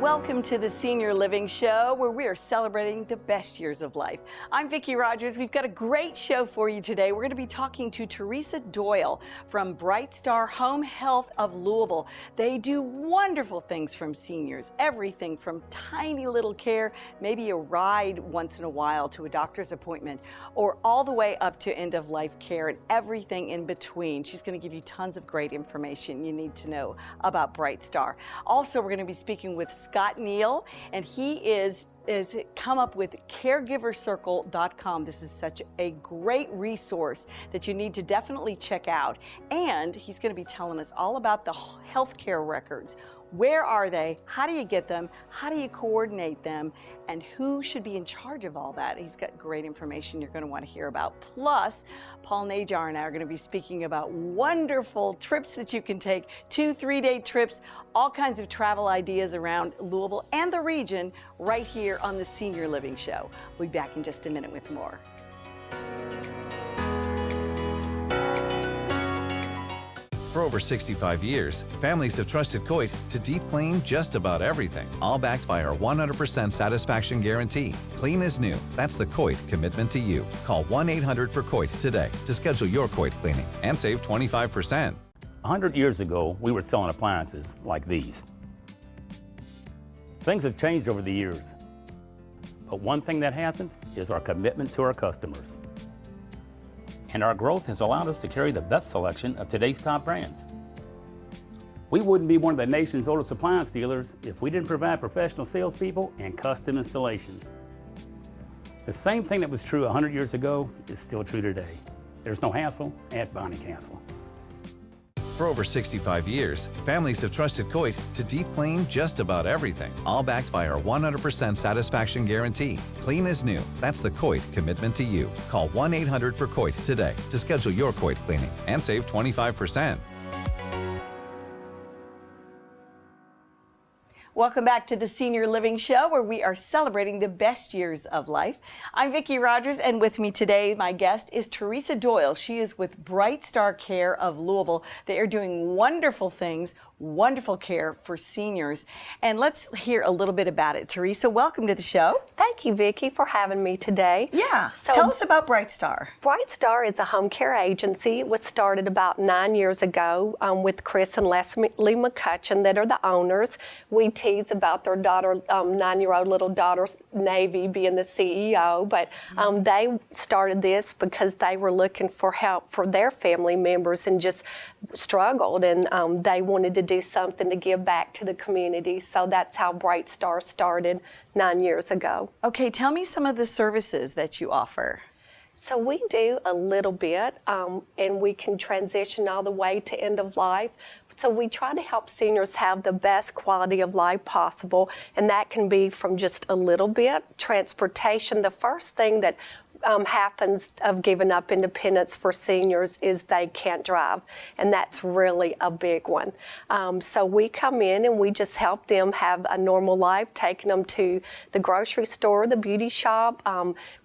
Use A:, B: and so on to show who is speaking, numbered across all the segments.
A: Welcome to the Senior Living Show, where we are celebrating the best years of life. I'm Vicki Rogers. We've got a great show for you today. We're going to be talking to Teresa Doyle from Bright Star Home Health of Louisville. They do wonderful things from seniors, everything from tiny little care, maybe a ride once in a while to a doctor's appointment, or all the way up to end-of-life care and everything in between. She's going to give you tons of great information you need to know about Bright Star. Also, we're going to be speaking with Scott Neal, and he is come up with caregivercircle.com. This is such a great resource that you need to definitely check out. And he's going to be telling us all about the healthcare records. Where are they? How do you get them? How do you coordinate them? And who should be in charge of all that? He's got great information you're going to want to hear about. Plus, Paul Najar and I are going to be speaking about wonderful trips that you can take, 2-3-day trips, all kinds of travel ideas around Louisville and the region right here on the Senior Living Show. We'll be back in just a minute with more.
B: For over 65 years, families have trusted Coit to deep clean just about everything, all backed by our 100% satisfaction guarantee. Clean as new. That's the Coit commitment to you. Call 1-800-FOR-COIT today to schedule your Coit cleaning and save 25%.
C: 100 years ago, we were selling appliances like these. Things have changed over the years, but one thing that hasn't is our commitment to our customers. And our growth has allowed us to carry the best selection of today's top brands. We wouldn't be one of the nation's oldest appliance dealers if we didn't provide professional salespeople and custom installation. The same thing that was true 100 years ago is still true today. There's no hassle at Bonnie Castle.
B: For over 65 years, families have trusted Coit to deep clean just about everything, all backed by our 100% satisfaction guarantee. Clean as new. That's the Coit commitment to you. Call 1-800-FOR-COIT today to schedule your Coit cleaning and save 25%.
A: Welcome back to the Senior Living Show, where we are celebrating the best years of life. I'm Vicki Rogers, and with me today, my guest is Teresa Doyle. She is with Bright Star Care of Louisville. They are doing wonderful things, wonderful care for seniors. And let's hear a little bit about it. Teresa, welcome to the show.
D: Thank you, Vicki, for having me today.
A: Yeah.
D: So,
A: tell us about Bright Star.
D: Bright Star is a home care agency. It was started about 9 years ago with Chris and Leslie McCutcheon that are the owners. We tease about their daughter, 9-year-old little daughter, Navy, being the CEO, but they started this because they were looking for help for their family members and just struggled, and they wanted to do something to give back to the community. So that's how Bright Star started 9 years ago.
A: Okay, tell me some of the services that you offer.
D: So we do a little bit, and we can transition all the way to end of life. So we try to help seniors have the best quality of life possible, and that can be from just a little bit. Transportation, the first thing that happens of giving up independence for seniors is they can't drive, and that's really a big one. So we come in and we just help them have a normal life, taking them to the grocery store, the beauty shop.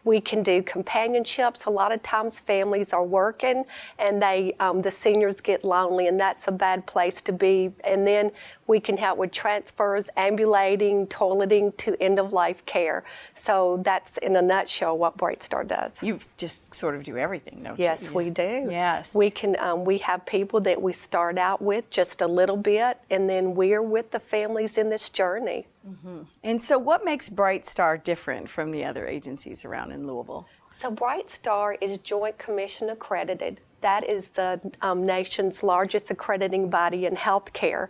D: We can do companionships. A lot of times families are working and the seniors get lonely, and that's a bad place to be. And then we can help with transfers, ambulating, toileting to end-of-life care. So that's in a nutshell what Bright Star does.
A: You just sort of do everything, don't you?
D: Yes, we do.
A: Yes.
D: We can. We have people that we start out with just a little bit, and then we're with the families in this journey.
A: Mm-hmm. And so what makes Bright Star different from the other agencies around in Louisville?
D: So Bright Star is Joint Commission accredited. That is the nation's largest accrediting body in healthcare.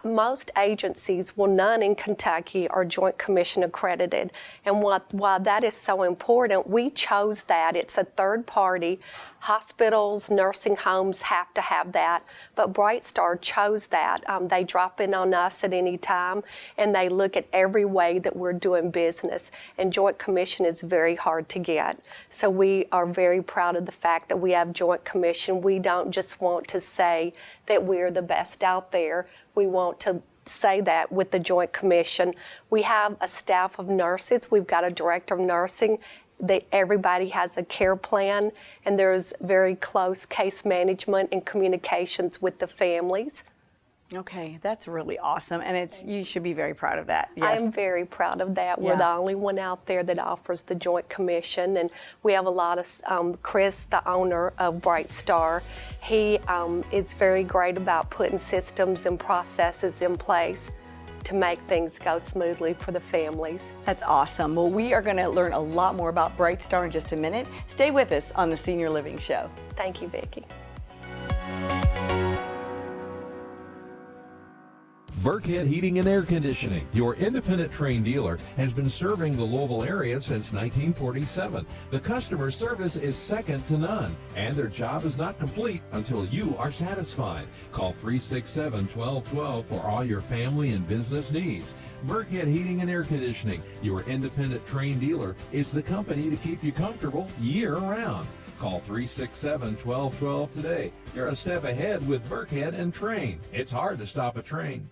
D: Most agencies, well, none in Kentucky, are Joint Commission accredited. And while that is so important, we chose that. It's a third party. Hospitals, nursing homes have to have that, but Bright Star chose that. They drop in on us at any time, and they look at every way that we're doing business. And Joint Commission is very hard to get. So we are very proud of the fact that we have Joint Commission. We don't just want to say that we're the best out there. We want to say that with the Joint Commission. We have a staff of nurses. We've got a director of nursing. Everybody has a care plan, and there's very close case management and communications with the families.
A: Okay, that's really awesome, and you should be very proud of that.
D: I
A: Yes.
D: am very proud of that. We're the only one out there that offers the Joint Commission, and we have a lot of, Chris, the owner of Bright Star, he is very great about putting systems and processes in place to make things go smoothly for the families.
A: That's awesome. Well, we are going to learn a lot more about Bright Star in just a minute. Stay with us on the Senior Living Show.
D: Thank you, Vicki.
E: Burkhead Heating and Air Conditioning, your independent Trane dealer, has been serving the Louisville area since 1947. The customer service is second to none, and their job is not complete until you are satisfied. Call 367-1212 for all your family and business needs. Burkhead Heating and Air Conditioning, your independent Trane dealer, is the company to keep you comfortable year-round. Call 367-1212 today. You're a step ahead with Burkhead and Trane. It's hard to stop a train.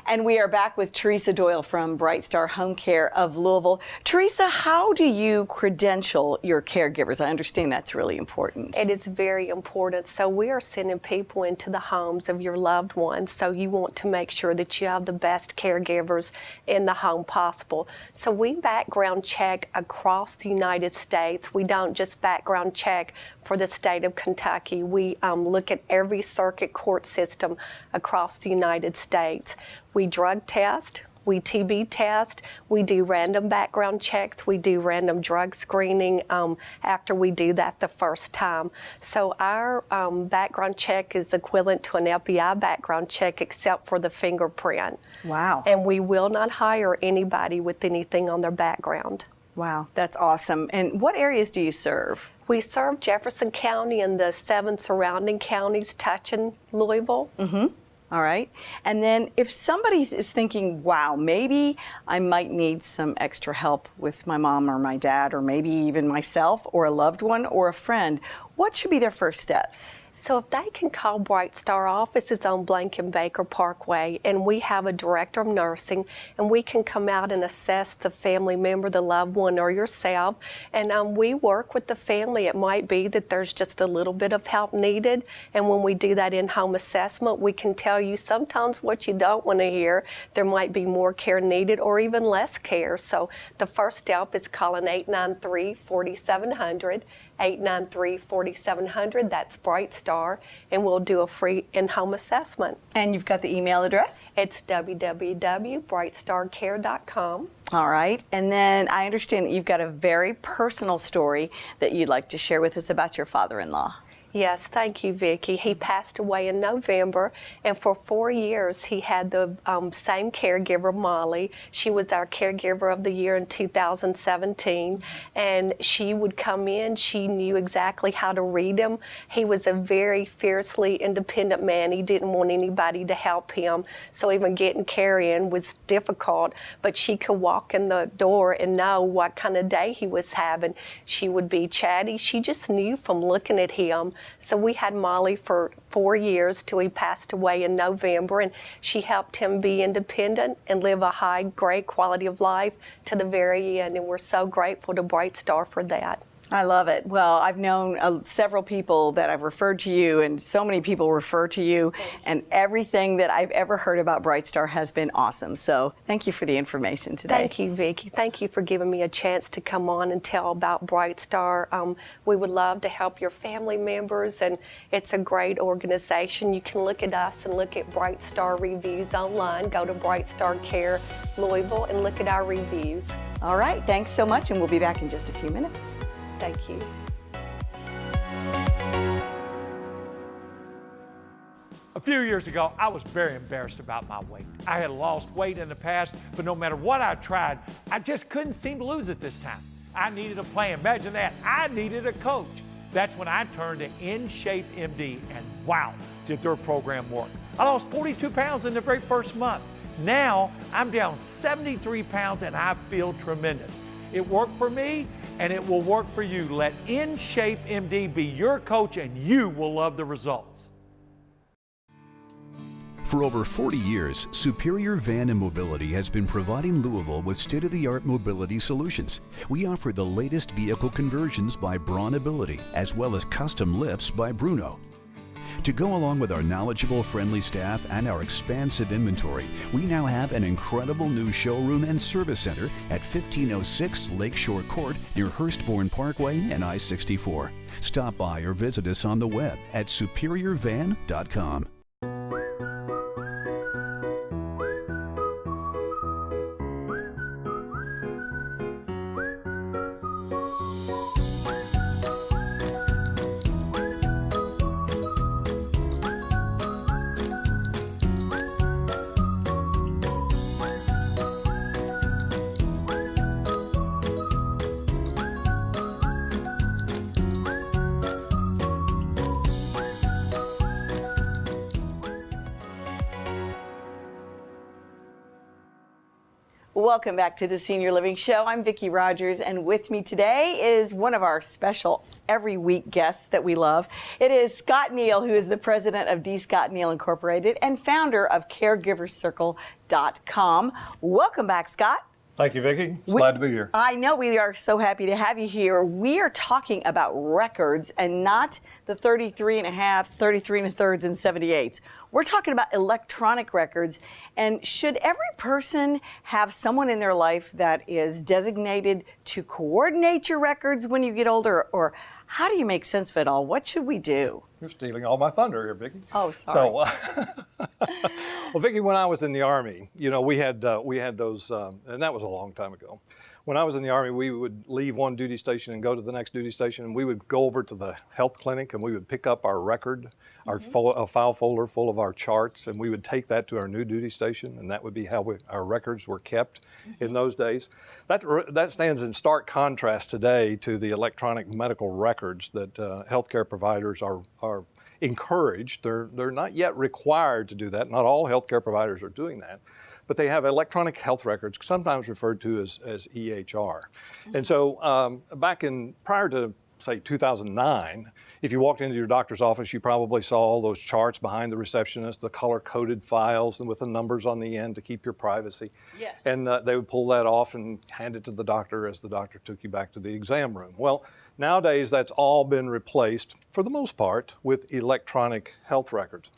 A: And we are back with Teresa Doyle from Bright Star Home Care of Louisville. Teresa, how do you credential your caregivers? I understand that's really important.
D: It is very important. So we are sending people into the homes of your loved ones. So you want to make sure that you have the best caregivers in the home possible. So we background check across the United States. We don't just background check for the state of Kentucky. We look at every circuit court system across the United States. We drug test, we TB test, we do random background checks, we do random drug screening after we do that the first time. So our background check is equivalent to an FBI background check except for the fingerprint.
A: Wow.
D: And we will not hire anybody with anything on their background.
A: Wow, that's awesome. And what areas do you serve?
D: We serve Jefferson County and the 7 surrounding counties touching Louisville.
A: Mm-hmm. All right. And then if somebody is thinking, wow, maybe I might need some extra help with my mom or my dad, or maybe even myself or a loved one or a friend, what should be their first steps?
D: So if they can call Bright Star offices on Blank & Baker Parkway, and we have a director of nursing, and we can come out and assess the family member, the loved one, or yourself, and we work with the family. It might be that there's just a little bit of help needed, and when we do that in-home assessment, we can tell you sometimes what you don't want to hear. There might be more care needed or even less care. So the first step is calling 893-4700. 893-4700, that's Bright Star, and we'll do a free in-home assessment.
A: And you've got the email address?
D: It's www.brightstarcare.com.
A: All right. And then I understand that you've got a very personal story that you'd like to share with us about your father-in-law.
D: Yes, thank you, Vicki. He passed away in November, and for 4 years he had the same caregiver, Molly. She was our caregiver of the year in 2017, and she would come in. She knew exactly how to read him. He was a very fiercely independent man. He didn't want anybody to help him, so even getting care in was difficult, but she could walk in the door and know what kind of day he was having. She would be chatty. She just knew from looking at him. So we had Molly for 4 years till he passed away in November, and she helped him be independent and live a high, great quality of life to the very end, and we're so grateful to Bright Star for that.
A: I love it. Well, I've known several people that I've referred to you, and so many people refer to you, and everything that I've ever heard about Bright Star has been awesome. So thank you for the information today.
D: Thank you, Vicki. Thank you for giving me a chance to come on and tell about Bright Star. We would love to help your family members, and it's a great organization. You can look at us and look at Bright Star reviews online. Go to Bright Star Care Louisville and look at our reviews.
A: All right. Thanks so much, and we'll be back in just a few minutes.
D: Thank you.
F: A few years ago, I was very embarrassed about my weight. I had lost weight in the past, but no matter what I tried, I just couldn't seem to lose it this time. I needed a plan. Imagine that. I needed a coach. That's when I turned to InShape MD, and wow, did their program work. I lost 42 pounds in the very first month. Now, I'm down 73 pounds, and I feel tremendous. It worked for me, and it will work for you. Let InShape MD be your coach, and you will love the results.
G: For over 40 years, Superior Van and Mobility has been providing Louisville with state-of-the-art mobility solutions. We offer the latest vehicle conversions by Braun Ability, as well as custom lifts by Bruno. To go along with our knowledgeable, friendly staff and our expansive inventory, we now have an incredible new showroom and service center at 1506 Lakeshore Court near Hurstbourne Parkway and I-64. Stop by or visit us on the web at superiorvan.com.
A: Welcome back to the Senior Living Show. I'm Vicki Rogers, and with me today is one of our special every week guests that we love. It is Scott Neal, who is the president of D. Scott Neal Incorporated and founder of CaregiversCircle.com. Welcome back, Scott.
H: Thank you, Vicki. Glad to be here.
A: I know, we are so happy to have you here. We are talking about records and not the 33 and a half, 33 and a thirds, and 78s. We're talking about electronic records. And should every person have someone in their life that is designated to coordinate your records when you get older? Or how do you make sense of it all? What should we do?
H: You're stealing all my thunder here, Vicki.
A: Oh, sorry.
H: So, well, Vicki, when I was in the Army, you know, we had those, and that was a long time ago. When I was in the Army, we would leave one duty station and go to the next duty station, and we would go over to the health clinic, and we would pick up our record, our file folder full of our charts, and we would take that to our new duty station, and that would be how our records were kept in those days. That stands in stark contrast today to the electronic medical records that healthcare providers are encouraged. They're not yet required to do that. Not all healthcare providers are doing that. But they have electronic health records, sometimes referred to as EHR. And so prior to, say, 2009, if you walked into your doctor's office, you probably saw all those charts behind the receptionist, the color-coded files and with the numbers on the end to keep your privacy.
A: Yes.
H: And they would pull that off and hand it to the doctor as the doctor took you back to the exam room. Well, nowadays that's all been replaced, for the most part, with electronic health records.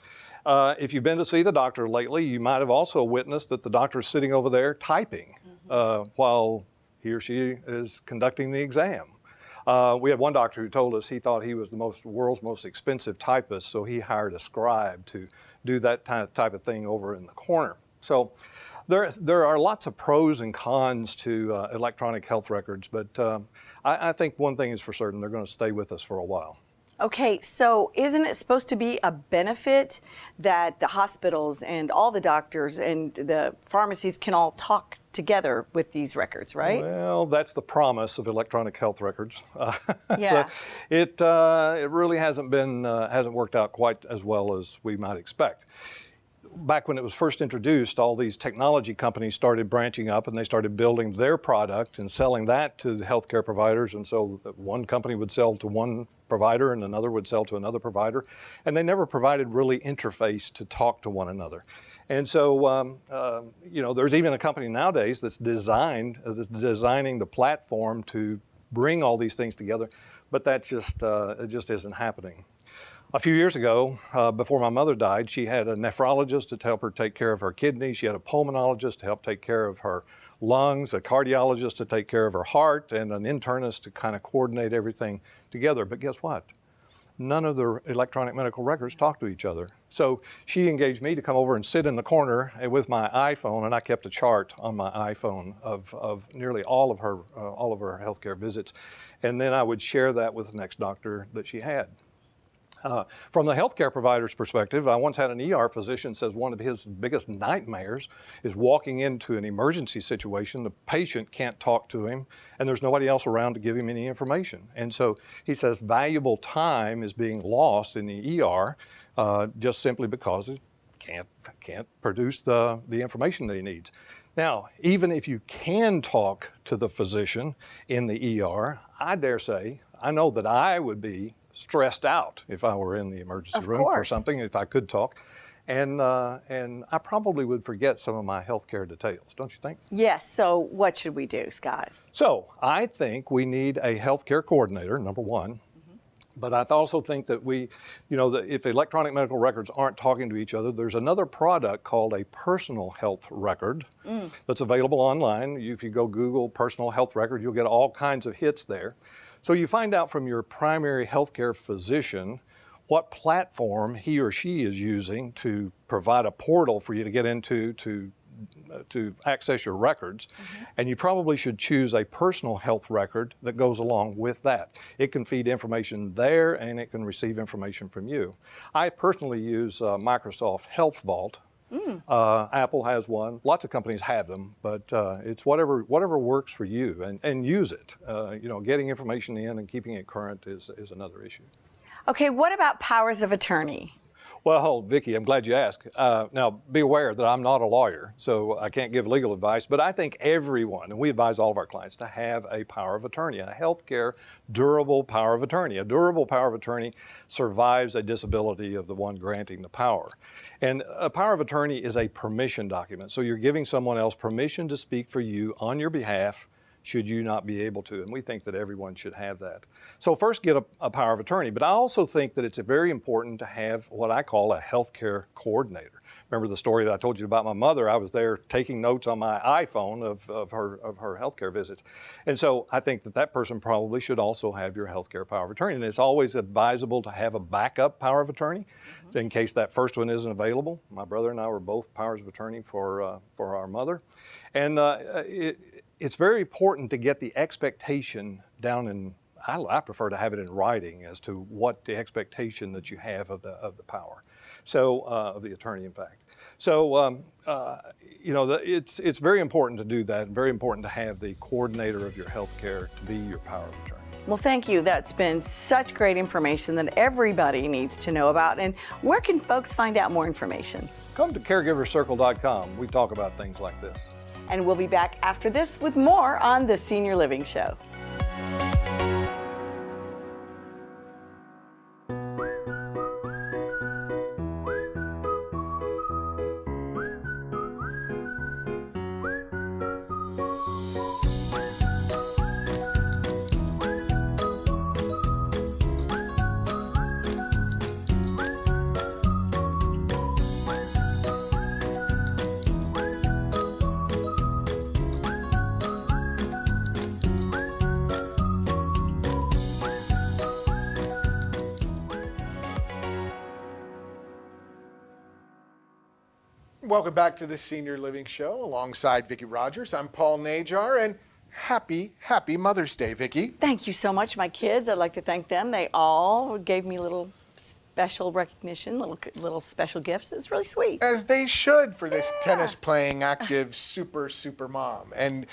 H: If you've been to see the doctor lately, you might have also witnessed that the doctor is sitting over there typing while he or she is conducting the exam. We had one doctor who told us he thought he was the world's most expensive typist, so he hired a scribe to do that type of thing over in the corner. So there are lots of pros and cons to electronic health records, but I think one thing is for certain, they're going to stay with us for a while.
A: Okay, so isn't it supposed to be a benefit that the hospitals and all the doctors and the pharmacies can all talk together with these records, right?
H: Well, that's the promise of electronic health records.
A: Yeah.
H: It really hasn't worked out quite as well as we might expect. Back when it was first introduced, all these technology companies started branching up and they started building their product and selling that to the healthcare providers. And so one company would sell to one provider and another would sell to another provider. And they never provided really interface to talk to one another. And so, you know, there's even a company nowadays that's designing the platform to bring all these things together, but it just isn't happening. A few years ago, before my mother died, she had a nephrologist to help her take care of her kidneys. She had a pulmonologist to help take care of her lungs, a cardiologist to take care of her heart, and an internist to kind of coordinate everything together. But guess what? None of the electronic medical records talk to each other. So she engaged me to come over and sit in the corner with my iPhone, and I kept a chart on my iPhone of nearly all of her healthcare visits. And then I would share that with the next doctor that she had. From the healthcare provider's perspective, I once had an ER physician says one of his biggest nightmares is walking into an emergency situation. The patient can't talk to him, and there's nobody else around to give him any information. And so he says valuable time is being lost in the ER just simply because it can't produce the information that he needs. Now, even if you can talk to the physician in the ER, I dare say, I know that I would be stressed out if I were in the emergency room for something, if I could talk. And I probably would forget some of my healthcare details, don't you think?
A: Yes, so what should we do, Scott?
H: So I think we need a healthcare coordinator, number one, But I also think that if electronic medical records aren't talking to each other, there's another product called a personal health record that's available online. If you go Google personal health record, you'll get all kinds of hits there. So you find out from your primary healthcare physician what platform he or she is using to provide a portal for you to get into to access your records, and you probably should choose a personal health record that goes along with that. It can feed information there and it can receive information from you. I personally use Microsoft Health Vault. Apple has one. Lots of companies have them, but it's whatever works for you, and use it. Getting information in and keeping it current is another issue.
A: Okay, what about powers of attorney?
H: Well, Vicki, I'm glad you asked. Now, be aware that I'm not a lawyer, so I can't give legal advice, but I think everyone, and we advise all of our clients, to have a power of attorney, a healthcare durable power of attorney. A durable power of attorney survives a disability of the one granting the power. And a power of attorney is a permission document, so you're giving someone else permission to speak for you on your behalf should you not be able to, and we think that everyone should have that. So first, get a power of attorney, but I also think that it's very important to have what I call a healthcare coordinator. Remember the story that I told you about my mother? I was there taking notes on my iPhone of her healthcare visits. And so I think that person probably should also have your healthcare power of attorney. And it's always advisable to have a backup power of attorney in case that first one isn't available. My brother and I were both powers of attorney for our mother. And it's very important to get the expectation down in, I prefer to have it in writing as to what the expectation that you have of the power. So, of the attorney, in fact. So, it's very important to do that, very important to have the coordinator of your health care to be your power of attorney.
A: Well, thank you. That's been such great information that everybody needs to know about. And where can folks find out more information?
H: Come to caregivercircle.com. We talk about things like this.
A: And we'll be back after this with more on the Senior Living Show.
I: Welcome back to the Senior Living Show alongside Vicki Rogers. I'm Paul Najar, and happy Mother's Day, Vicki.
A: Thank you so much, my kids. I'd like to thank them. They all gave me little special recognition, little special gifts. It's really sweet.
I: As they should for this tennis-playing, active, super mom. And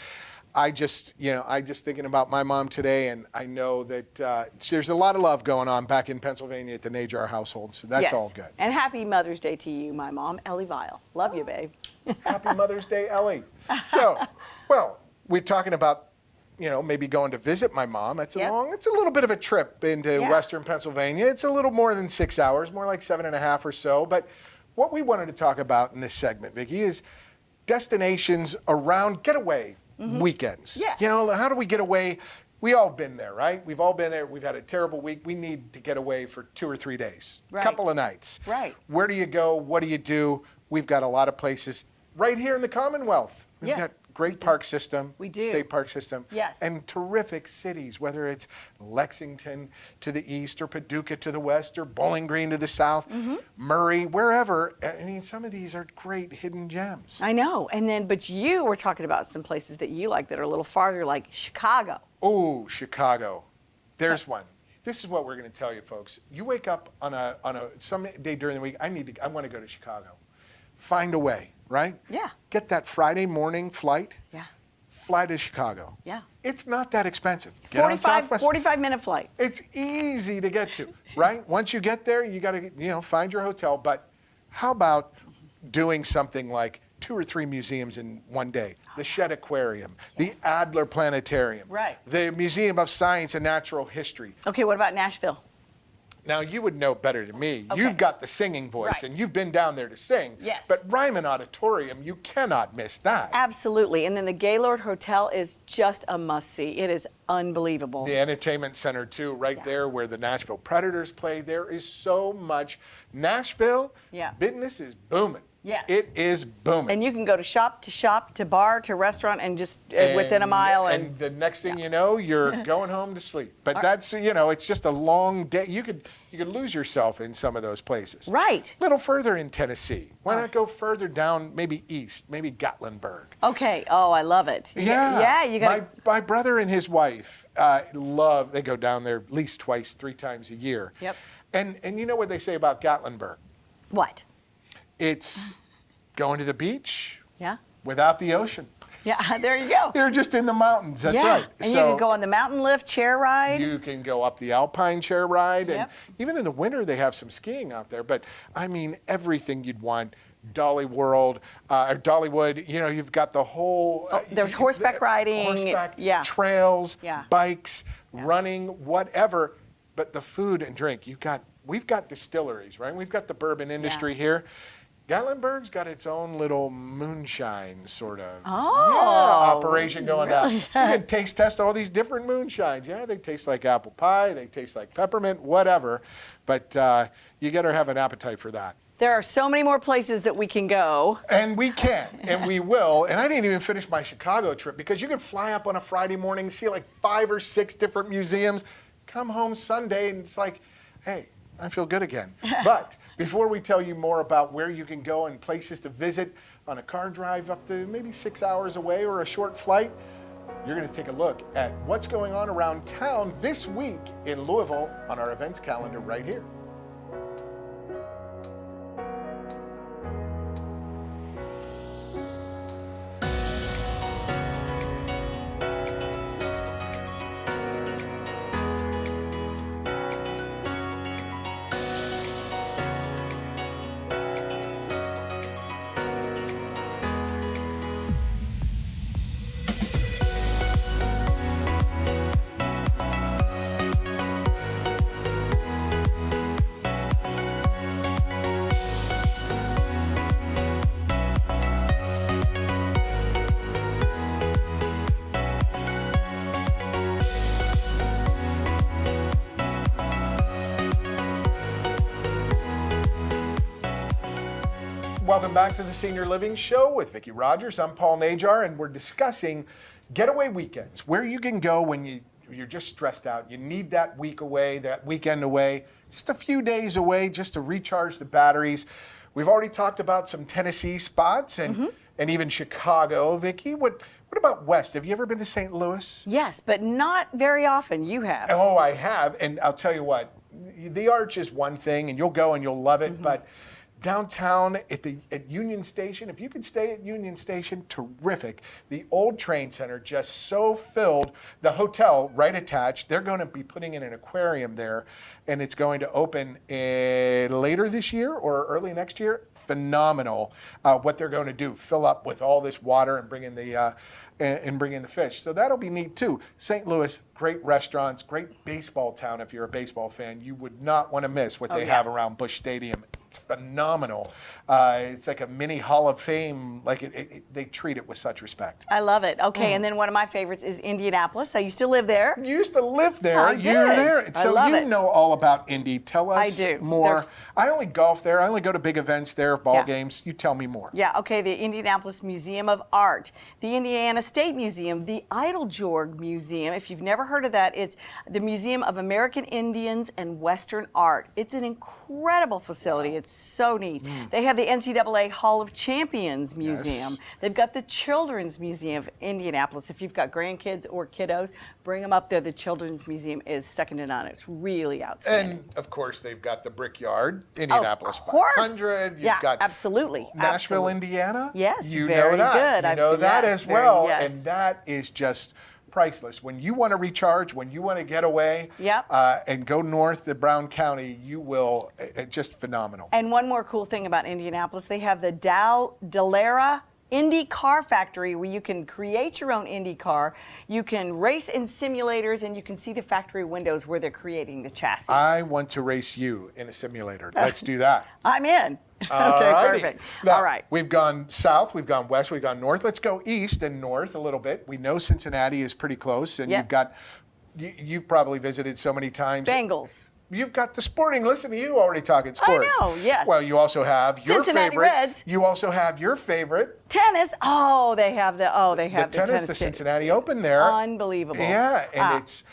I: I just thinking about my mom today, and I know that there's a lot of love going on back in Pennsylvania at the Najar household, so that's all good.
A: And happy Mother's Day to you, my mom, Ellie Vile. Love you, babe.
I: Happy Mother's Day, Ellie. So, well, we're talking about, maybe going to visit my mom. It's a little bit of a trip into Western Pennsylvania. It's a little more than 6 hours, more like 7.5 or so. But what we wanted to talk about in this segment, Vicki, is destinations around getaway weekends.
A: Yes.
I: How do we get away? We all been there, right? We've all been there. We've had a terrible week. We need to get away for 2 or 3 days, a couple of nights.
A: Right.
I: Where do you go? What do you do? We've got a lot of places right here in the Commonwealth. We've got great park system.
A: We do.
I: State park system.
A: Yes.
I: And terrific cities, whether it's Lexington to the east or Paducah to the west or Bowling Green to the south, Murray, wherever. I mean, some of these are great hidden gems.
A: I know. But you were talking about some places that you like that are a little farther, like Chicago.
I: Oh, Chicago. There's one. This is what we're going to tell you, folks. You wake up on some day during the week, I want to go to Chicago. Find a way, right?
A: Yeah.
I: Get that Friday morning flight.
A: Yeah.
I: Fly to Chicago.
A: Yeah.
I: It's not that expensive. Get on Southwest.
A: 45-minute flight.
I: It's easy to get to, right? Once you get there, you got to, find your hotel. But how about doing something like 2 or 3 museums in one day? The Shedd Aquarium, the Adler Planetarium,
A: Right.
I: the Museum of Science and Natural History.
A: Okay, what about Nashville?
I: Now, you would know better than me.
A: Okay.
I: You've got the singing voice,
A: Right.
I: and you've been down there to sing.
A: Yes.
I: But Ryman Auditorium, you cannot miss that.
A: Absolutely. And then the Gaylord Hotel is just a must-see. It is unbelievable.
I: The entertainment center, too, right there where the Nashville Predators play. There is so much. Nashville, business is booming.
A: Yes.
I: It is booming.
A: And you can go to shop, to bar, to restaurant, and just within a mile.
I: And the next thing you know, you're going home to sleep. But that's, it's just a long day. You could lose yourself in some of those places.
A: Right.
I: A little further in Tennessee. Why not go further down, maybe east, maybe Gatlinburg?
A: Okay. Oh, I love it.
I: Yeah.
A: You got
I: my brother and his wife they go down there at least twice, 3 times a year.
A: Yep.
I: And you know what they say about Gatlinburg?
A: What?
I: It's going to the beach
A: Yeah.
I: without the ocean.
A: Yeah, there you go.
I: You're just in the mountains. That's right.
A: And you can go on the mountain lift, chair ride.
I: You can go up the alpine chair ride.
A: Yep.
I: And even in the winter, they have some skiing out there. But I mean, everything you'd want. Dolly World, or Dollywood, you've got the whole...
A: there's horseback riding.
I: Horseback,
A: Yeah.
I: trails,
A: Yeah.
I: bikes, running, whatever. But the food and drink, we've got distilleries, right? We've got the bourbon industry here. Gatlinburg's got its own little moonshine sort of operation going on. You can taste test all these different moonshines. Yeah, they taste like apple pie, they taste like peppermint, whatever. But you got to have an appetite for that.
A: There are so many more places that we can go.
I: And we can, and we will. And I didn't even finish my Chicago trip because you could fly up on a Friday morning, see like 5 or 6 different museums, come home Sunday, and it's like, hey, I feel good again. But before we tell you more about where you can go and places to visit on a car drive up to maybe 6 hours away or a short flight, you're going to take a look at what's going on around town this week in Louisville on our events calendar right here. Welcome back to the Senior Living Show with Vicki Rogers. I'm Paul Najar, and we're discussing getaway weekends, where you can go when you're just stressed out. You need that week away, that weekend away, just a few days away just to recharge the batteries. We've already talked about some Tennessee spots and even Chicago. Vicki, what about West? Have you ever been to St. Louis?
A: Yes, but not very often. You have.
I: Oh, I have, and I'll tell you what, the Arch is one thing, and you'll go and you'll love it, but downtown at Union Station, if you could stay at Union Station, terrific. The old train center just so filled. The hotel right attached, they're going to be putting in an aquarium there, and it's going to open later this year or early next year. Phenomenal what they're going to do, fill up with all this water and bring in the fish. So that'll be neat too. St. Louis, great restaurants, great baseball town. If you're a baseball fan, you would not want to miss what they have around Busch Stadium. It's phenomenal. It's like a mini Hall of Fame. Like they treat it with such respect.
A: I love it. Okay, and then one of my favorites is Indianapolis. I used to live there.
I: You used to live there.
A: I
I: You're
A: did.
I: there.
A: I
I: So
A: love
I: you
A: it.
I: know all about Indy. Tell us
A: I do.
I: more.
A: There's-
I: I only golf there. I only go to big events there, ball games. You tell me more.
A: Yeah, okay, the Indianapolis Museum of Art, the Indiana State Museum, the Eiteljorg Museum. If you've never heard of that, it's the Museum of American Indians and Western Art. It's an incredible facility. It's so neat. They have the NCAA Hall of Champions Museum.
I: Yes.
A: They've got the Children's Museum of Indianapolis. If you've got grandkids or kiddos, bring them up there. The Children's Museum is second to none. It's really outstanding.
I: And of course, they've got the Brickyard, Indianapolis
A: Of course.
I: 500. You've
A: Yeah,
I: got
A: absolutely.
I: Nashville,
A: Absolutely.
I: Indiana.
A: Yes,
I: You
A: very
I: know that.
A: good.
I: You know that
A: yes,
I: as well.
A: yes.
I: And that is just priceless. When you want to recharge, when you want to get away and go north to Brown County, you will, just phenomenal.
A: And one more cool thing about Indianapolis, they have the Dallara Indy Car Factory, where you can create your own Indy car. You can race in simulators, and you can see the factory windows where they're creating the chassis.
I: I want to race you in a simulator. Let's do that.
A: I'm in.
I: Alrighty.
A: Okay, perfect.
I: Now,
A: All right.
I: We've gone south, we've gone west, we've gone north. Let's go east and north a little bit. We know Cincinnati is pretty close, and
A: Yep.
I: you've probably visited so many times.
A: Bengals.
I: You've got the sporting. Listen to you already talking sports.
A: I know, yes.
I: Well, you also have your
A: Cincinnati
I: favorite.
A: Reds.
I: You also have your favorite.
A: Tennis. Oh, they have the tennis.
I: The Cincinnati Open there.
A: Unbelievable.
I: Yeah, and it's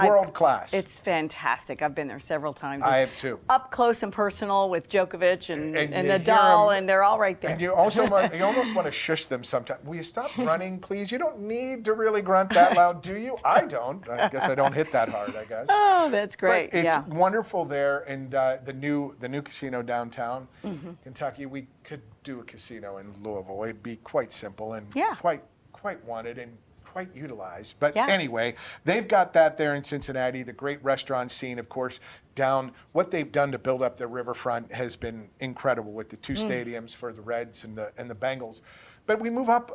I: world class.
A: It's fantastic. I've been there several times.
I: I have too.
A: Up close and personal with Djokovic and
I: you hear
A: Nadal,
I: 'em,
A: and they're all right there.
I: And you also you almost want to shush them sometimes. Will you stop running, please? You don't need to really grunt that loud, do you? I don't. I guess I don't hit that hard, I guess.
A: Oh, that's great.
I: But it's
A: yeah.
I: wonderful there, and the new casino downtown, Kentucky. We could do a casino in Louisville. It'd be quite simple and
A: Yeah.
I: quite wanted and quite utilized. But
A: Yeah.
I: anyway, they've got that there in Cincinnati. The great restaurant scene, of course, down. What they've done to build up their riverfront has been incredible with the two stadiums for the Reds and the Bengals. But we move up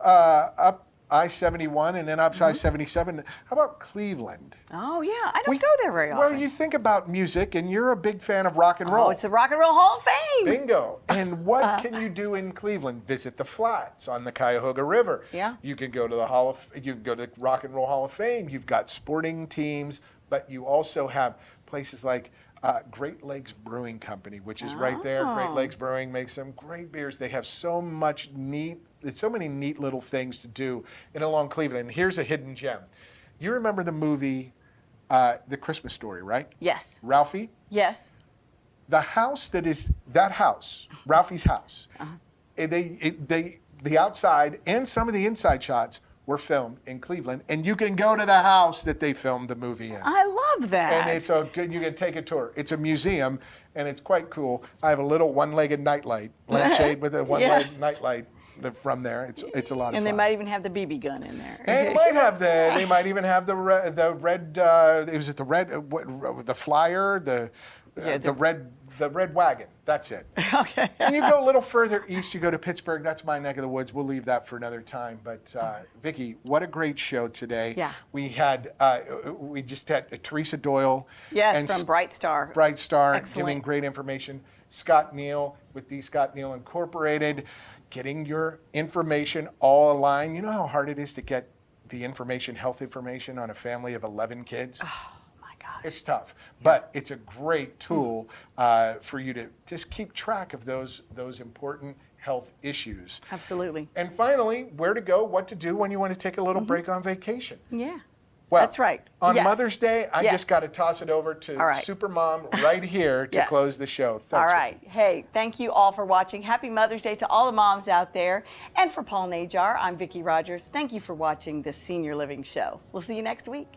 I: I-71 and then up I-77. How about Cleveland?
A: Oh yeah, I don't go there very often.
I: Well, you think about music, and you're a big fan of rock and roll.
A: Oh, it's the Rock and Roll Hall of Fame.
I: Bingo. And what can you do in Cleveland? Visit the flats on the Cuyahoga River.
A: Yeah.
I: You can go to the Rock and Roll Hall of Fame. You've got sporting teams, but you also have places like Great Lakes Brewing Company, which is right there. Great Lakes Brewing makes some great beers. They have so many neat little things to do in along Cleveland. And here's a hidden gem. You remember the movie The Christmas Story, right?
A: Yes.
I: Ralphie?
A: Yes.
I: The house that house, Ralphie's house, the outside and some of the inside shots were filmed in Cleveland, and you can go to the house that they filmed the movie in.
A: I love that.
I: And it's you can take a tour. It's a museum, and it's quite cool. I have a little one-legged nightlight, lampshade with a one-legged nightlight from there. It's a lot of fun.
A: And they might even have the BB gun in there.
I: And they might even have the red. Was it the red? The flyer? The red wagon. That's it.
A: Okay.
I: And you go a little further east. You go to Pittsburgh. That's my neck of the woods. We'll leave that for another time. But Vicki, what a great show today.
A: Yeah.
I: We just had Teresa Doyle.
A: Yes,
I: and
A: from Bright Star.
I: Bright Star,
A: Excellent.
I: giving great information. Scott Neal with the Scott Neal Incorporated, getting your information all aligned. You know how hard it is to get the health information on a family of 11 kids?
A: Oh, my gosh.
I: It's tough, but it's a great tool for you to just keep track of those important health issues.
A: Absolutely.
I: And finally, where to go, what to do when you want to take a little break on vacation.
A: Yeah.
I: Well,
A: That's right.
I: On
A: Yes.
I: Mother's Day, I
A: Yes.
I: just got to toss it over to
A: All right.
I: Supermom right here to
A: Yes.
I: close the show. Thanks,
A: All right.
I: Vicki.
A: Hey, thank you all for watching. Happy Mother's Day to all the moms out there. And for Paul Najar, I'm Vicki Rogers. Thank you for watching this Senior Living Show. We'll see you next week.